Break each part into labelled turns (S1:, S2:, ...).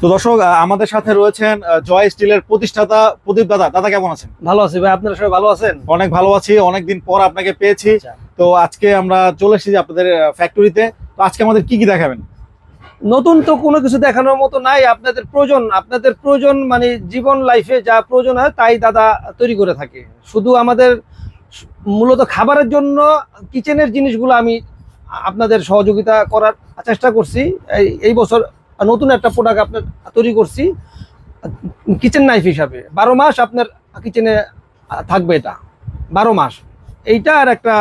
S1: তো দর্শক আমাদের সাথে রয়েছেন জয় স্টিলের প্রতিষ্ঠাতা প্রদীপ দাদা। দাদা কেমন আছেন?
S2: ভালো আছি ভাই, আপনারা সবাই ভালো আছেন?
S1: অনেক ভালো আছি, অনেকদিন পর আপনাকে পেয়েছি।
S2: আচ্ছা।
S1: তো আজকে আমরা চলে এসেছি আপনাদের ফ্যাক্টরিতে। তো আজকে আমাদের কি কি দেখাবেন?
S2: নতুন তো কোনো কিছু দেখানোর মতো নাই। আপনাদের প্রয়োজন মানে জীবন লাইফে যা প্রয়োজন হয় তাই দাদা তৈরি করে থাকে। শুধু আমাদের মূলত খাবারের জন্য কিচেনের জিনিসগুলো আমি আপনাদের সহযোগিতা করার চেষ্টা করছি। এই বছর নতুন একটা প্রোডাক্ট আপনার তৈরি করছি কিচেন নাইফ হিসাবে। 12 মাস আপনার কিচেনে থাকবে এটা, 12 মাস। এইটা আর একটা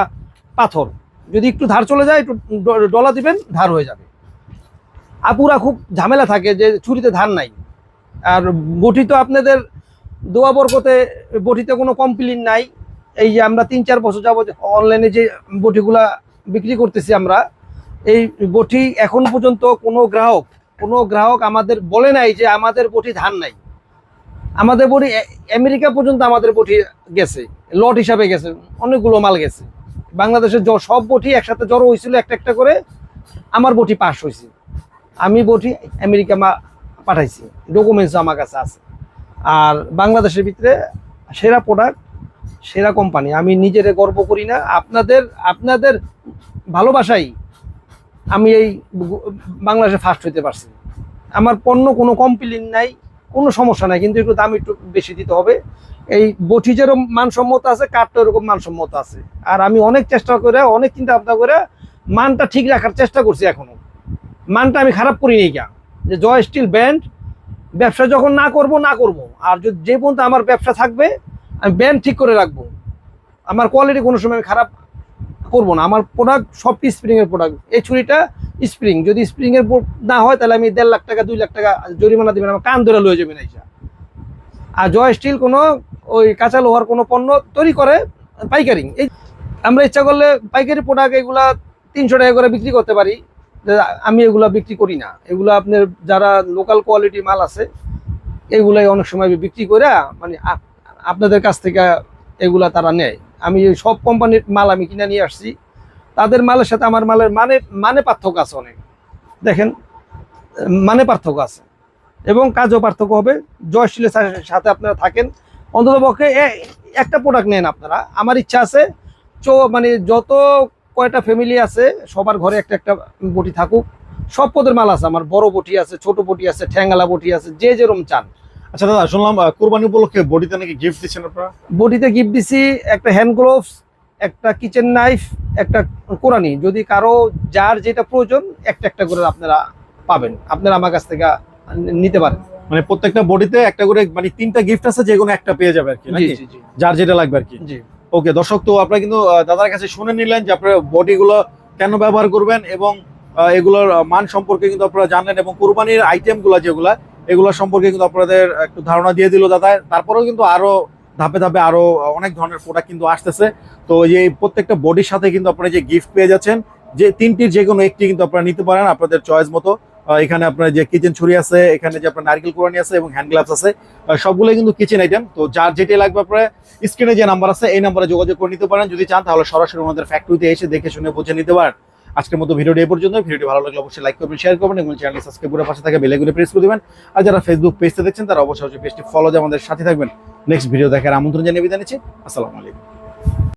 S2: পাথর, যদি একটু ধার চলে যায় একটু ডলা দিবেন, ধার হয়ে যাবে। আপুরা খুব ঝামেলা থাকে যে ছুরিতে ধার নাই। আর বটি তো আপনাদের দোয়া বরকতে বটিতে কোনো কমপ্লেইন নাই। এই যে আমরা 3-4 বছর যাবত অনলাইনে যে বটিগুলা বিক্রি করতেছি আমরা, এই বটি এখন পর্যন্ত কোনো গ্রাহক আমাদের বলে নাই যে আমাদের বটি ধার নাই। আমাদের বটি আমেরিকা পর্যন্ত আমাদের বটি গেছে, লট হিসাবে গেছে, অনেকগুলো মাল গেছে। বাংলাদেশের সব বটি একসাথে জড়ো হয়েছিল একটা একটা করে, আমার বটি পাস হয়েছে। আমি বটি আমেরিকা পাঠাইছি, ডকুমেন্টস আমার কাছে আছে। আর বাংলাদেশের ভিতরে সেরা প্রোডাক্ট, সেরা কোম্পানি। আমি নিজেরে গর্ব করি না, আপনাদের ভালোবাসাই আমি এই বাংলাদেশে ফার্স্ট হইতে পারছি। আমার পণ্য কোনো কমপ্লেইন নাই, কোনো সমস্যা নাই, কিন্তু একটু দাম একটু বেশি দিতে হবে। এই বটি যেরকম মানসম্মত আছে, কাঠটা এরকম মানসম্মত আছে। আর আমি অনেক চেষ্টা করে, অনেক চিন্তা ভাবনা করে মানটা ঠিক রাখার চেষ্টা করছি। এখনো মানটা আমি খারাপ করিনি। যে জয় স্টিল ব্র্যান্ড ব্যবসা যখন না করব, আর যে পর্যন্ত আমার ব্যবসা থাকবে আমি ব্র্যান্ড ঠিক করে রাখবো। আমার কোয়ালিটি কোনো সময় আমি খারাপ করবো না। আমার প্রোডাক্ট সবটি স্প্রিংয়ের প্রোডাক্ট। এই ছুরিটা স্প্রিং, যদি স্প্রিংয়ের না হয় তাহলে আমি 1.5 লাখ টাকা 2 লাখ টাকা জরিমানা দিবেন, আমার কান ধরে লয়ে যাবেন এইসা। আর জয় স্টিল কোনো ওই কাঁচা লোহার কোনো পণ্য তৈরি করে পাইকারি। এই আমরা ইচ্ছা করলে পাইকারি প্রোডাক্ট এগুলা 300 টাকা করে বিক্রি করতে পারি। আমি এগুলা বিক্রি করি না। এগুলো আপনার যারা লোকাল কোয়ালিটি মাল আছে এগুলাই অনেক সময় বিক্রি করে মানে আপনাদের কাছ থেকে এগুলা তারা নেয়। আমি সব কোম্পানির মাল আমি কিনে নিয়ে আসছি। তাদের মালের সাথে আমার মালের মানে পার্থক্য আছে অনেক। দেখেন, মানে পার্থক্য আছে এবং কাজও পার্থক্য হবে। জয় স্টিলের সাথে আপনারা থাকেন, অন্ততপক্ষে একটা প্রোডাক্ট নেন আপনারা। আমার ইচ্ছা আছে মানে যত কয়টা ফ্যামিলি আছে সবার ঘরে একটা একটা বটি থাকুক। সব পদের মাল আছে আমার, বড় বটি আছে, ছোট বটি আছে, ঠ্যাঙ্গালা বটি আছে, যে যেরকম চান।
S1: আচ্ছা দাদা, শুনলাম কোরবানি উপলক্ষে বডিতে নাকি গিফট দিচ্ছেন আপনারা?
S2: বডিতে গিফট দিছি একটা হ্যান্ড গ্লোভস, একটা কিচেন নাইফ, একটা কোরানি। যদি কারো যার যেটা প্রয়োজন একটা একটা করে আপনারা পাবেন, আপনারা আমার কাছ থেকে নিতে পারেন।
S1: মানে প্রত্যেকটা বডিতে একটা করে, মানে 3টা গিফট আছে, যে কোনো একটা পেয়ে যাবে আর কি, নাকি? যার যেটা লাগবে আর কি।
S2: জি।
S1: ওকে দর্শক, তো আপনারা কিন্তু দাদার কাছে শুনে নিলেন যে আপনারা বডিগুলো কেন ব্যবহার করবেন এবং এগুলোর মান সম্পর্কে কিন্তু আপনারা জানলেন, এবং কুরবানির আইটেমগুলো যেগুলা এগুলো সম্পর্কে কিন্তু আপনাদের একটু ধারণা দিয়ে দিল দাদা। তারপরেও কিন্তু আরো ধাপে ধাপে আরো অনেক ধরনের প্রোডাক্ট কিন্তু আসতেছে। তো এই প্রত্যেকটা বডির সাথে কিন্তু আপনারা যে গিফট পেয়ে যাচ্ছেন, যে 3টির যে কোনো একটি কিন্তু আপনারা নিতে পারেন আপনাদের চয়েস মতো। এখানে আপনার যে কিচেন ছুরি আছে, এখানে যে আপনার নারকেল কোরানি আছে এবং হ্যান্ড গ্লাভস আছে, সবগুলো কিন্তু কিচেন আইটেম। তো যার যেটা লাগবে আপনারা স্ক্রিনে যে নাম্বার আছে এই নাম্বারে যোগাযোগ করে নিতে পারেন। যদি চান তাহলে সরাসরি আমাদের ফ্যাক্টরিতে এসে দেখে শুনে বুঝে নিতে পারেন। আজকের মতো ভিডিওটি এই পর্যন্ত। ভিডিওটি ভালো লাগলে অবশ্যই লাইক করবেন, শেয়ার করবেন এবং চ্যানেলটি সাবস্ক্রাইব করে পাশে থাকা বেল আইকনে প্রেস করে দিবেন। আর যারা ফেসবুক পেজতে দেখছেন তারা অবশ্যই পেজটি ফলো দিয়ে আমাদের সাথে থাকবেন। নেক্সট ভিডিও দেখার আমন্ত্রণ জানিয়ে বিদায় নিচ্ছি। আসসালামু আলাইকুম।